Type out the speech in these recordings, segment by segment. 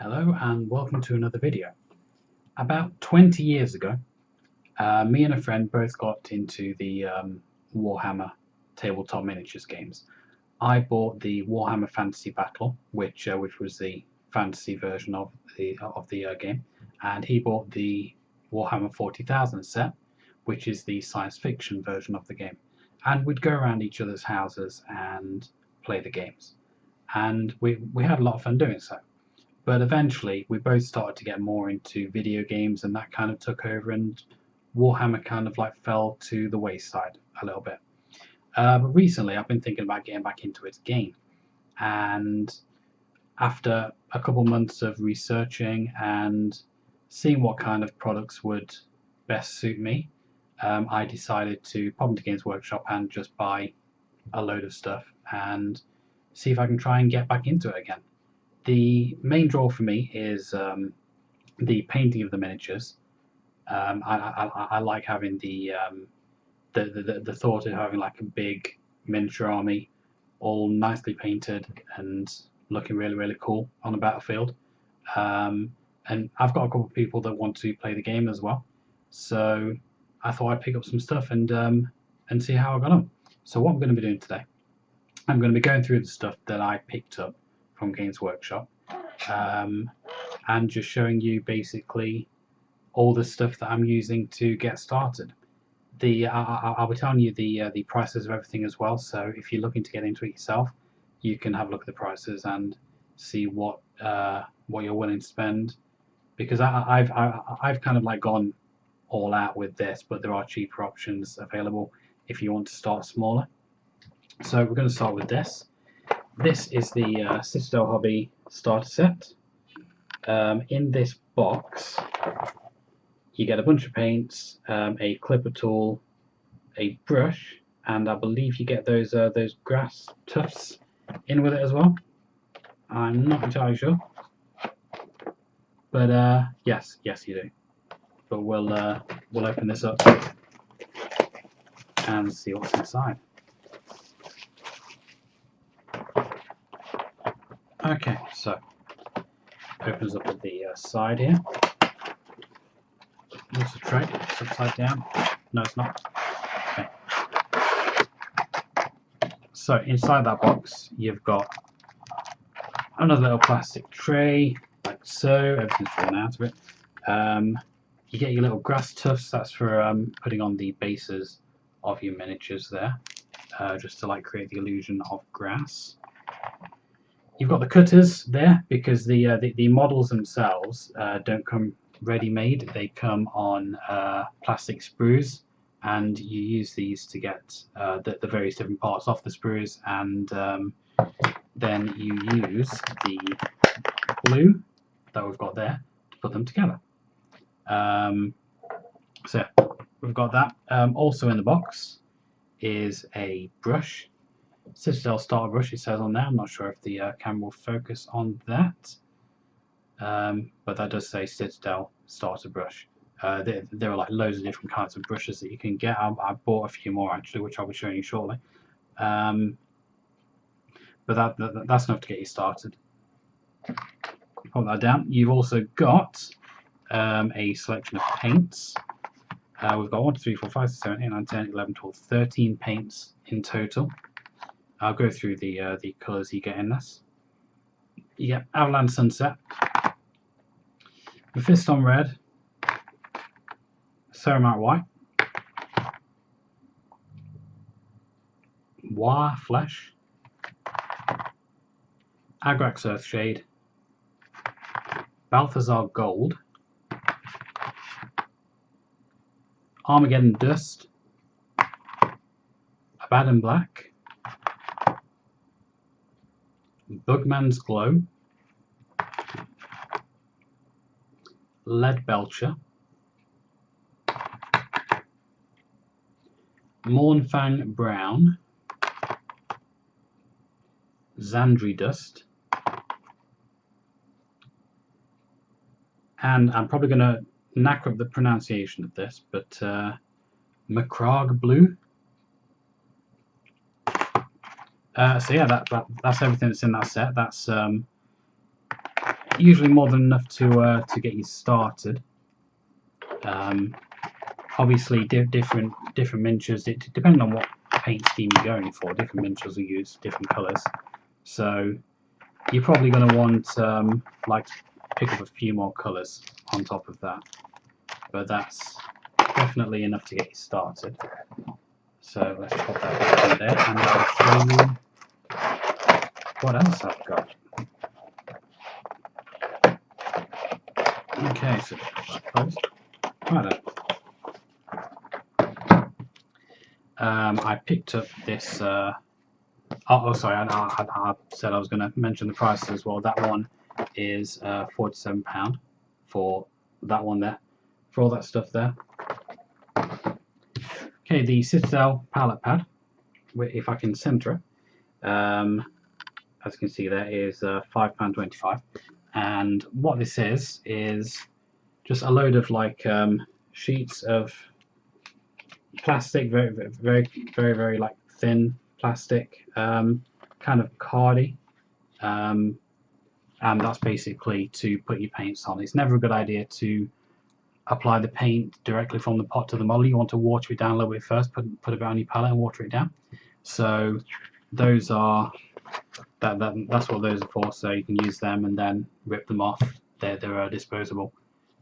Hello and welcome to another video. About 20 years ago, me and a friend both got into the Warhammer tabletop miniatures games. I bought the Warhammer Fantasy Battle, which was the fantasy version of the game, and he bought the Warhammer 40,000 set, which is the science fiction version of the game. And we'd go around each other's houses and play the games, and we had a lot of fun doing so. But eventually, we both started to get more into video games, and that kind of took over, and Warhammer kind of like fell to the wayside a little bit. But recently, I've been thinking about getting back into it again. And after a couple months of researching and seeing what kind of products would best suit me, I decided to pop into Games Workshop and just buy a load of stuff and see if I can try and get back into it again. The main draw for me is the painting of the miniatures. I like having the thought of having like a big miniature army, all nicely painted and looking really cool on the battlefield. And I've got a couple of people that want to play the game as well, so I thought I'd pick up some stuff and see how I got on. So what I'm going to be doing today, I'm going to be going through the stuff that I picked up from Games Workshop, and just showing you basically all the stuff that I'm using to get started. I'll be telling you the prices of everything as well, so if you're looking to get into it yourself, you can have a look at the prices and see what you're willing to spend, because I've kind of like gone all out with this, but there are cheaper options available if you want to start smaller. So we're going to start with this. This is the Citadel Hobby starter set. In this box, you get a bunch of paints, a clipper tool, a brush, and I believe you get those grass tufts in with it as well. I'm not entirely sure, but yes, you do. But we'll open this up and see what's inside. Okay, so opens up at the side here. Looks a tray. It's upside down. No, it's not. Okay. So inside that box, you've got another little plastic tray, like so. Everything's fallen out of it. You get your little grass tufts. That's for putting on the bases of your miniatures there, just to like create the illusion of grass. You've got the cutters there because the models themselves don't come ready-made. They come on plastic sprues, and you use these to get the various different parts off the sprues, and then you use the glue that we've got there to put them together. So we've got that. Also in the box is a brush. Citadel starter brush, it says on there. I'm not sure if the camera will focus on that, but that does say Citadel starter brush. There are like loads of different kinds of brushes that you can get. I bought a few more actually, which I'll be showing you shortly. But that's enough to get you started. Put that down. You've also got a selection of paints. We've got 1, 2, 3, 4, 5, 6, 7, 8, 9, 10, 11, 12, 13 paints in total. I'll go through the colours you get in this. You get Avalanche Sunset, Mephiston Red, Ceramite White, War Flesh, Agrax Earthshade, Balthazar Gold, Armageddon Dust, Abaddon Black, Bugman's Glow, Lead Belcher, Mornfang Brown, Zandri Dust, and I'm probably going to knack up the pronunciation of this, but Macragge Blue. So yeah, that's everything that's in that set. That's usually more than enough to get you started. Obviously, different miniatures, depending on what paint scheme you're going for, different miniatures will use different colours. So you're probably going to want like to pick up a few more colours on top of that, but that's definitely enough to get you started. So let's put that back in there, and I'll show you what else I've got. Okay, so close. Right. I picked up this. Sorry, I said I was going to mention the prices as well. That one is £47 for that one there, for all that stuff there. Okay, the Citadel palette pad, if I can centre it, as you can see there, is £5.25. And what this is just a load of like sheets of plastic, very like thin plastic, kind of cardy, and that's basically to put your paints on. It's never a good idea to apply the paint directly from the pot to the model. You want to water it down a little bit first, put a bit on your palette and water it down. So those are that's what those are for. So you can use them and then rip them off. They're disposable.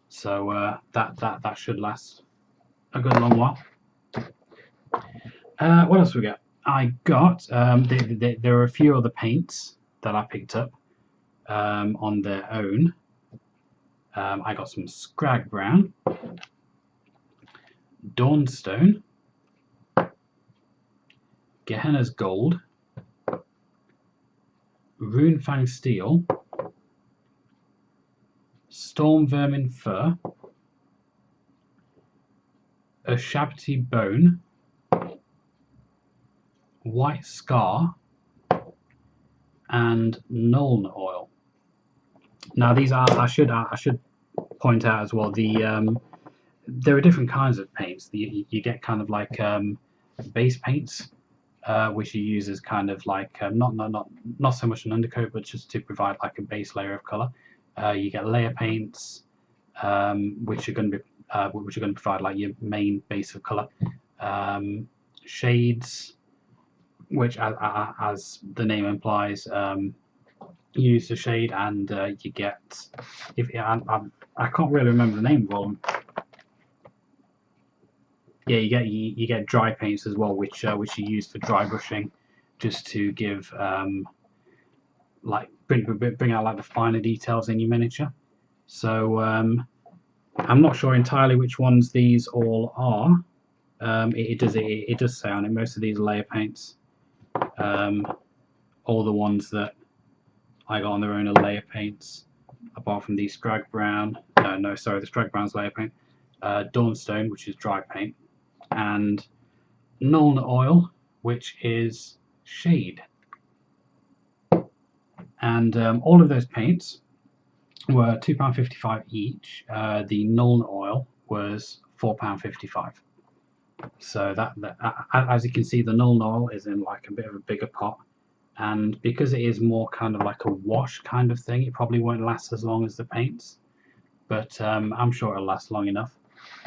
So that should last a good long while. What else we got? I got there are a few other paints that I picked up on their own. I got some Scrag Brown, Dawnstone, Gehenna's Gold, Runefang Steel, Storm Vermin Fur, Ushabti Bone, White Scar, and Nuln Oil. Now these are, I should point out as well, there are different kinds of paints. You get kind of like base paints, which you use as kind of like not so much an undercoat, but just to provide like a base layer of color. You get layer paints, which are going to provide like your main base of color. Shades, which as the name implies, you use the shade, and you get, I can't really remember the name of them. Yeah, you get dry paints as well, which you use for dry brushing, just to give like bring out like the finer details in your miniature. So I'm not sure entirely which ones these all are. It does say on it most of these are layer paints. All the ones that I got on their own are layer paints, apart from the Scrag Brown. No, sorry, the Scrag Brown's layer paint. Dawnstone, which is dry paint, and Nuln Oil, which is shade. And all of those paints were £2.55 each. The Nuln Oil was £4.55. So that as you can see, the Nuln Oil is in like a bit of a bigger pot, and because it is more kind of like a wash kind of thing, it probably won't last as long as the paints, but I'm sure it'll last long enough.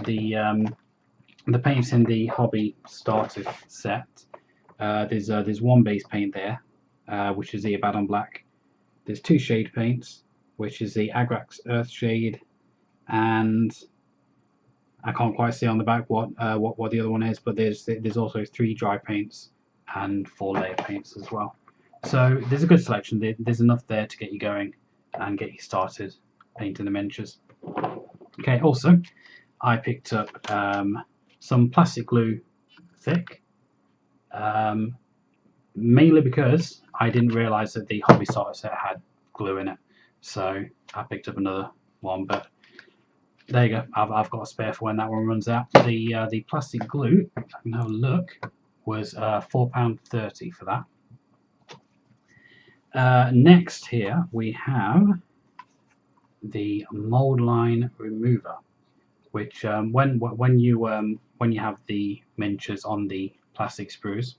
The paints in the hobby starter set, there's one base paint there, which is the Abaddon Black. There's two shade paints, which is the Agrax Earth Shade, and I can't quite see on the back what the other one is, but there's also 3 dry paints and 4 layer paints as well. So there's a good selection. There's enough there to get you going and get you started painting the miniatures. Okay, also I picked up some plastic glue thick, mainly because I didn't realise that the hobby starter set had glue in it, so I picked up another one. But there you go, I've got a spare for when that one runs out. The plastic glue, if I can have a look, was £4.30 for that. Next here we have the mold line remover, which when you have the miniatures on the plastic sprues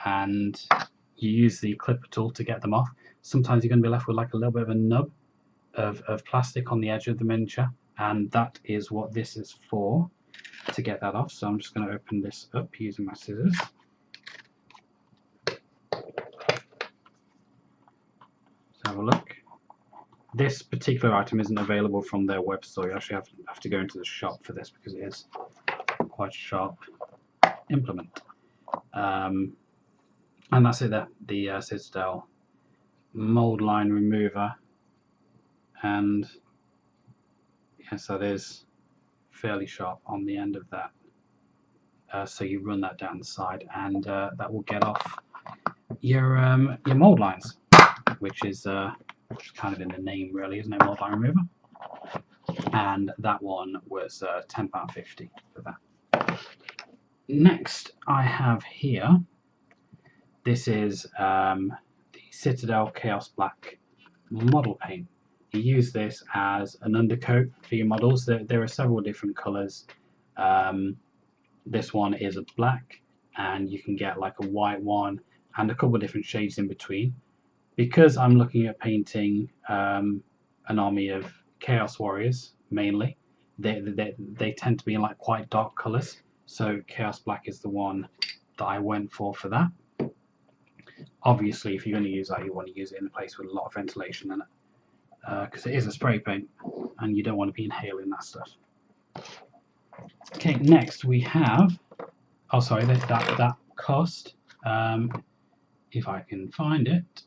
and you use the clipper tool to get them off, sometimes you're going to be left with like a little bit of a nub of plastic on the edge of the miniature, and that is what this is for, to get that off. So I'm just going to open this up using my scissors. Let's have a look. This particular item isn't available from their web store. You actually have to go into the shop for this because it is quite a sharp implement. And that's it there, the Citadel mold line remover. And yes, that is fairly sharp on the end of that. So you run that down the side, and that will get off your mold lines, which is kind of in the name, really, isn't it? Mold line remover. And that one was £10.50 for that. Next, I have here. This is the Citadel Chaos Black model paint. You use this as an undercoat for your models. There are several different colours. This one is a black, and you can get like a white one and a couple of different shades in between. Because I'm looking at painting an army of Chaos Warriors mainly, they tend to be in like quite dark colours. So Chaos Black is the one that I went for that. Obviously, if you're going to use that, you want to use it in a place with a lot of ventilation in it, because it is a spray paint, and you don't want to be inhaling that stuff. Okay, next we have. Oh, sorry, that cost. If I can find it.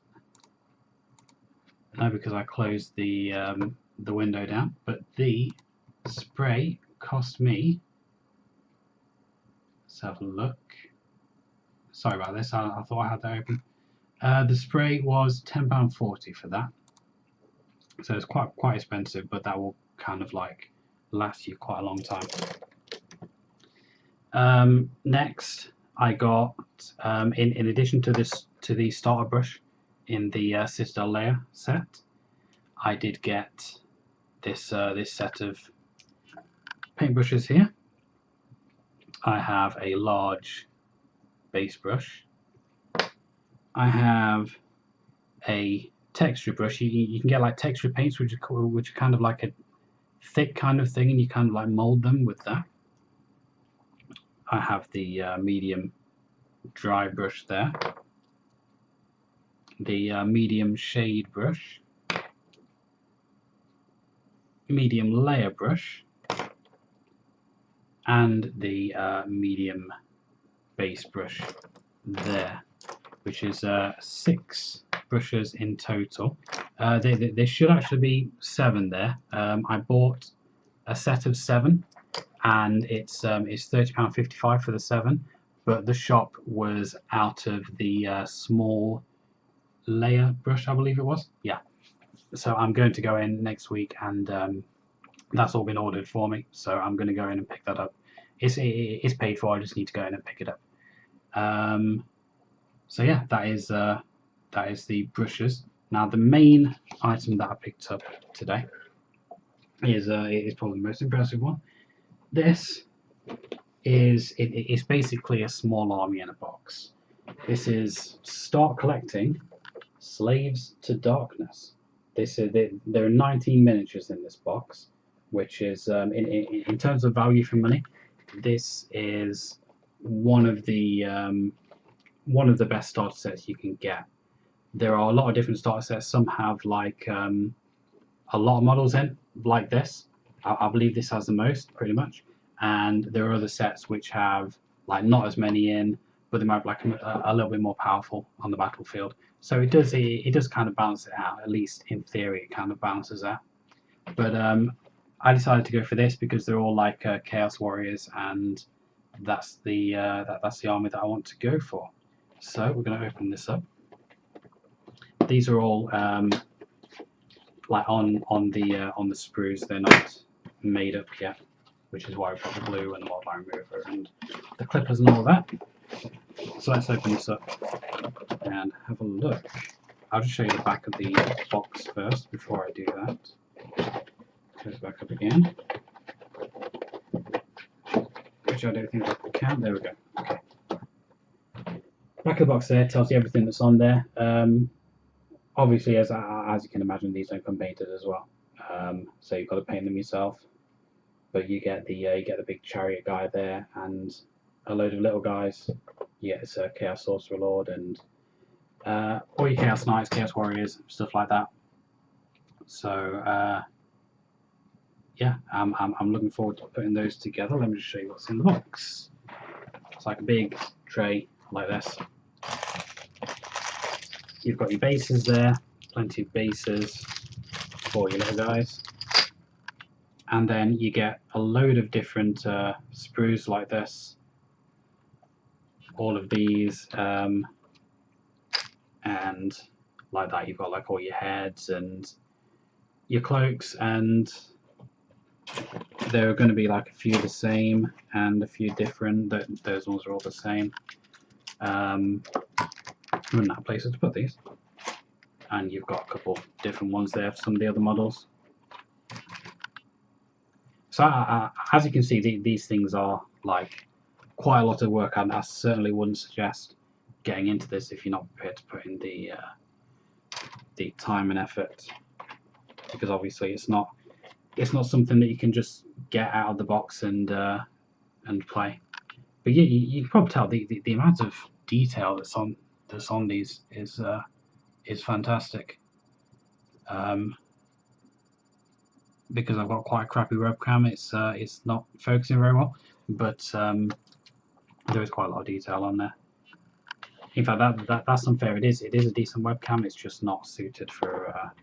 No, because I closed the window down. But the spray cost me. Let's have a look. Sorry about this. I thought I had that open. The spray was £10.40 for that. So it's quite expensive, but that will kind of like last you quite a long time. Next, I got in addition to the starter brush in the Citadel layer set, I did get this set of paintbrushes here. I have a large base brush. I have a texture brush. You can get like texture paints, which are kind of like a thick kind of thing, and you kind of like mold them with that. I have the medium dry brush there, the medium shade brush, medium layer brush, and the medium base brush there, which is 6 brushes in total. There should actually be 7 there. I bought a set of 7, and it's £30.55 for the 7, but the shop was out of the small layer brush, I believe it was. Yeah. So I'm going to go in next week, and that's all been ordered for me. So I'm going to go in and pick that up. It's paid for. I just need to go in and pick it up. So yeah, that is the brushes. Now the main item that I picked up today is probably the most impressive one. This is basically a small army in a box. This is Start Collecting Slaves to Darkness. There are 19 miniatures in this box, which is in terms of value for money, this is one of the best starter sets you can get. There are a lot of different starter sets. Some have like a lot of models in, like this. I believe this has the most, pretty much. And there are other sets which have like not as many in, but they might have like a little bit more powerful on the battlefield. So it does kind of balance it out. At least in theory, it kind of balances out. But I decided to go for this because they're all like Chaos Warriors, and that's the army that I want to go for. So we're going to open this up. These are all like on the sprues. They're not made up yet, which is why I've got the glue and the mold line remover and the clippers and all that. So let's open this up and have a look. I'll just show you the back of the box first before I do that. Goes back up again, which I don't think I can. There we go. Okay. Back of the box there tells you everything that's on there. Obviously, as you can imagine, these don't come painted as well. so you've got to paint them yourself. But you get the big chariot guy there, and a load of little guys. You get a Chaos Sorcerer Lord and all your Chaos Knights, Chaos Warriors, stuff like that. So yeah, I'm looking forward to putting those together. Let me just show you what's in the box. It's like a big tray like this. You've got your bases there, plenty of bases for your little guys. And then you get a load of different sprues like this. All of these, and like that, you've got like all your heads and your cloaks, and there are going to be like a few the same and a few different. Those ones are all the same. Run out of places to put these, and you've got a couple different ones there for some of the other models. So as you can see, these things are like quite a lot of work, and I certainly wouldn't suggest getting into this if you're not prepared to put in the time and effort, because obviously it's not something that you can just get out of the box and play. But yeah, you can probably tell the amount of detail that's on these is fantastic. Because I've got quite a crappy webcam, it's not focusing very well, but there is quite a lot of detail on there. In fact, that's unfair. It is a decent webcam. It's just not suited for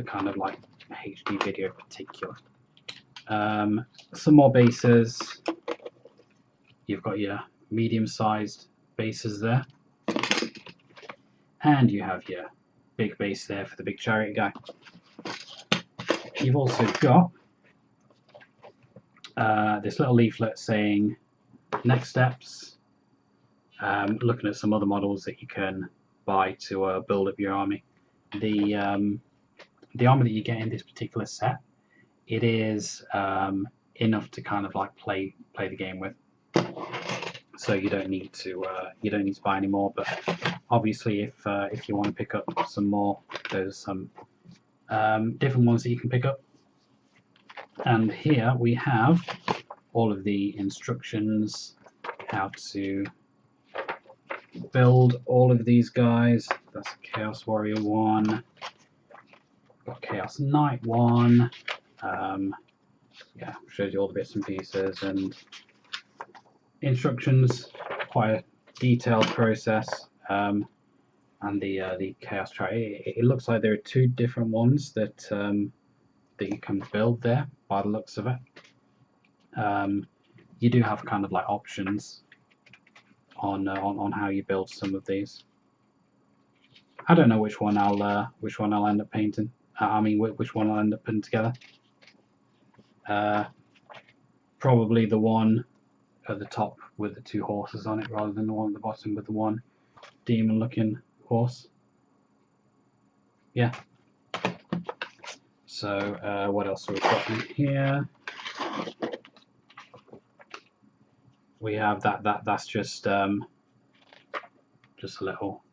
kind of like HD video in particular. Some more bases. You've got your medium-sized bases there, and you have your big base there for the big chariot guy. You've also got this little leaflet saying next steps, looking at some other models that you can buy to build up your army. The army that you get in this particular set, it is enough to kind of like play the game with. So you don't need to buy any more. But obviously, if you want to pick up some more, there's some different ones that you can pick up. And here we have all of the instructions how to build all of these guys. That's Chaos Warrior 1. Got Chaos Knight 1. Yeah, shows you all the bits and pieces and instructions. Quite a detailed process. And the Chaos Chariot. It looks like there are two different ones that you can build there by the looks of it. You do have kind of like options on how you build some of these. I don't know which one I'll end up painting. I mean, which one I'll end up putting together. Probably the one at the top with the two horses on it, rather than the one at the bottom with the one demon-looking horse. Yeah. So what else have we got in here? We have that's just a little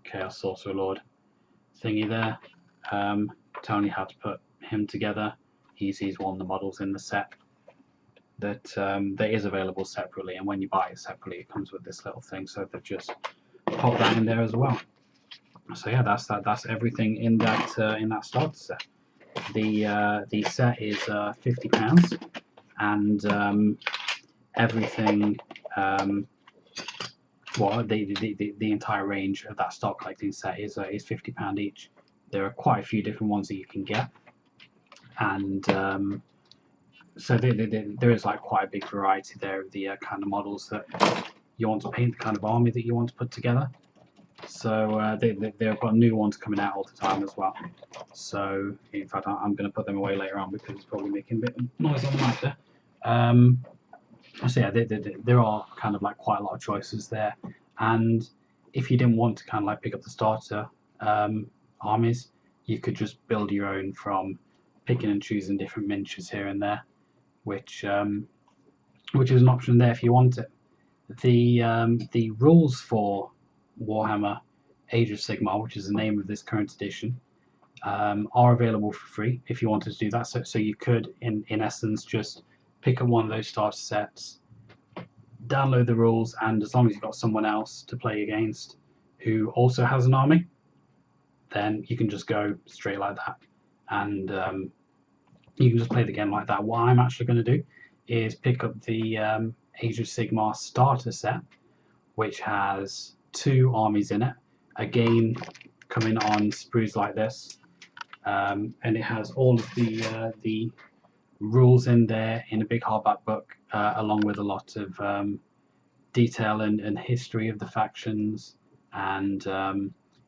Chaos Sorcerer Lord thingy there, telling you how to put him together. He's one of the models in the set that is available separately, and when you buy it separately, it comes with this little thing. So they've just popped that in there as well. So yeah, that's everything in that starter set. The set is £50, and everything. Well, the entire range of that stock collecting set is £50 each. There are quite a few different ones that you can get, and so there is like quite a big variety there of the kind of models that you want to paint, the kind of army that you want to put together. So they've got new ones coming out all the time as well. So in fact, I'm going to put them away later on because it's probably making a bit of noise on the mic there. So yeah, there are kind of like quite a lot of choices there. And if you didn't want to kind of like pick up the starter armies, you could just build your own from picking and choosing different miniatures here and there, which is an option there if you want it. The rules for Warhammer Age of Sigmar, which is the name of this current edition, are available for free if you wanted to do that. So you could, in essence, just pick up one of those starter sets, download the rules, and as long as you've got someone else to play against who also has an army, then you can just go straight like that, and you can just play the game like that. What I'm actually going to do is pick up the Age of Sigmar starter set, which has 2 armies in it. Again, coming on sprues like this, and it has all of the rules in there in a big hardback book, along with a lot of detail and history of the factions, and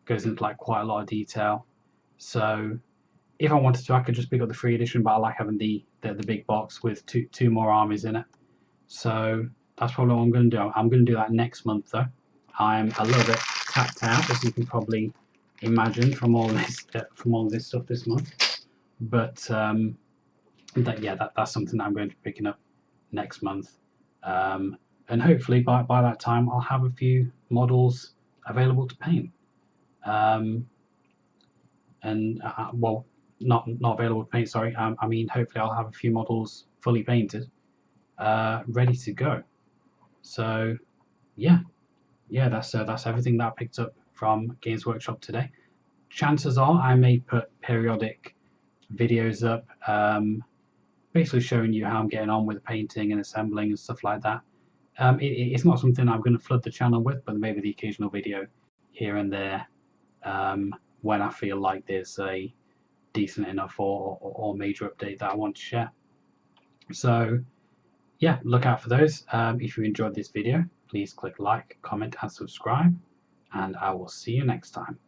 goes into like quite a lot of detail. So if I wanted to, I could just pick up the free edition, but I like having the big box with two more armies in it. So that's probably what I'm going to do. I'm going to do that next month, though. I'm a little bit tapped out, as you can probably imagine from all this stuff this month. But that's something that I'm going to be picking up next month, and hopefully by that time I'll have a few models available to paint. Well, not available to paint. Sorry. I mean, hopefully I'll have a few models fully painted, ready to go. So, yeah, that's everything that I picked up from Games Workshop today. Chances are I may put periodic videos up, basically showing you how I'm getting on with painting and assembling and stuff like that. It's not something I'm going to flood the channel with, but maybe the occasional video here and there, when I feel like there's a decent enough or major update that I want to share. So yeah, look out for those. If you enjoyed this video, please click like, comment, and subscribe, and I will see you next time.